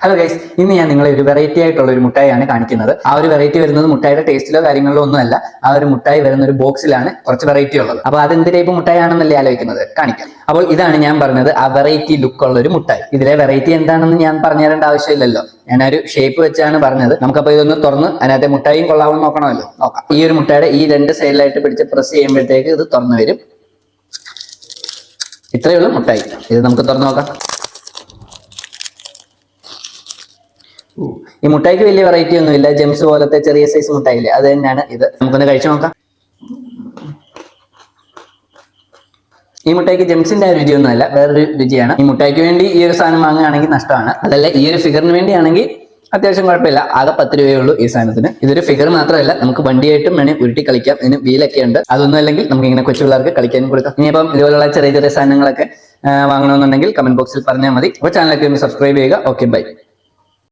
Hello guys, ഇന്ന് ഞാൻ നിങ്ങളെ ഒരു വെറൈറ്റി ആയിട്ടുള്ള ഒരു മുട്ടായിയാണ് കാണിക്കുന്നത്. ആ ഒരു വെറൈറ്റി വരുന്നത് മുട്ടായിയുടെ ടേസ്റ്റിലോ കാര്യങ്ങളിലോ ഒന്നുമല്ല. ആ ഒരു മുട്ടായി വരുന്ന ഒരു ബോക്സിലാണ് കുറച്ച് വെറൈറ്റി ഉള്ളത്. അപ്പൊ അത് എന്ത് ടൈപ്പ് മുട്ടായി ആണെന്നല്ലേ ആലോചിക്കുന്നത്, കാണിക്കാം. അപ്പോൾ ഇതാണ് ഞാൻ പറഞ്ഞത്, ആ വെറൈറ്റി ലുക്ക് ഉള്ള ഒരു മുട്ടായി. ഇതിലെ വെറൈറ്റി എന്താണെന്ന് ഞാൻ പറഞ്ഞു തരേണ്ട ആവശ്യമില്ലല്ലോ, ഞാനൊരു ഷേപ്പ് വെച്ചാണ് പറഞ്ഞത്. നമുക്കപ്പോൾ ഇതൊന്ന് തുറന്ന് അതിനകത്തെ മുട്ടായും കൊള്ളാമെന്ന് നോക്കണമല്ലോ, നോക്കാം. ഈ ഒരു മുട്ടായുടെ ഈ രണ്ട് സൈഡിലായിട്ട് പിടിച്ച് പ്രസ് ചെയ്യുമ്പോഴത്തേക്ക് ഇത് തുറന്നു വരും. ഇത്രയേ ഉള്ളൂ മുട്ടായി. ഇത് നമുക്ക് തുറന്നു നോക്കാം. ഈ മുട്ടായിക്ക് വലിയ വെറൈറ്റി ഒന്നുമില്ല, ജെംസ് പോലത്തെ ചെറിയ സൈസ് മുട്ടായില്ലേ, അത് തന്നെയാണ് ഇത്. നമുക്കൊന്ന് കഴിച്ചു നോക്കാം. ഈ മുട്ടായിക്ക് ജെംസിന്റെ ആ രുചിയൊന്നും അല്ല, വേറൊരു രുചിയാണ്. ഈ മുട്ടായിക്ക് വേണ്ടി ഈ ഒരു സാധനം വാങ്ങുകയാണെങ്കിൽ നഷ്ടമാണ്. അതല്ല, ഈ ഒരു ഫിഗറിന് വേണ്ടിയാണെങ്കിൽ അത്യാവശ്യം കുഴപ്പമില്ല. ആകെ 10 രൂപയേ ഉള്ളൂ ഈ സാധനത്തിന്. ഇതൊരു ഫിഗർ മാത്രമല്ല, നമുക്ക് വണ്ടിയായിട്ടും വേണേൽ ഉരുട്ടി കളിക്കാം. ഇതിന് വീലൊക്കെ ഉണ്ട്. അതൊന്നും അല്ലെങ്കിൽ നമുക്ക് ഇങ്ങനെ കൊച്ചു പിള്ളേർക്ക് കളിക്കാനും കൊടുക്കാം. ഇനിയിപ്പം ഇതുപോലുള്ള ചെറിയ ചെറിയ സാധനങ്ങളൊക്കെ വാങ്ങണമെന്നുണ്ടെങ്കിൽ കമന്റ് ബോക്സിൽ പറഞ്ഞാൽ മതി. അപ്പോൾ ചാനലൊക്കെ ഒന്ന് സബ്സ്ക്രൈബ് ചെയ്യുക. Okay, by.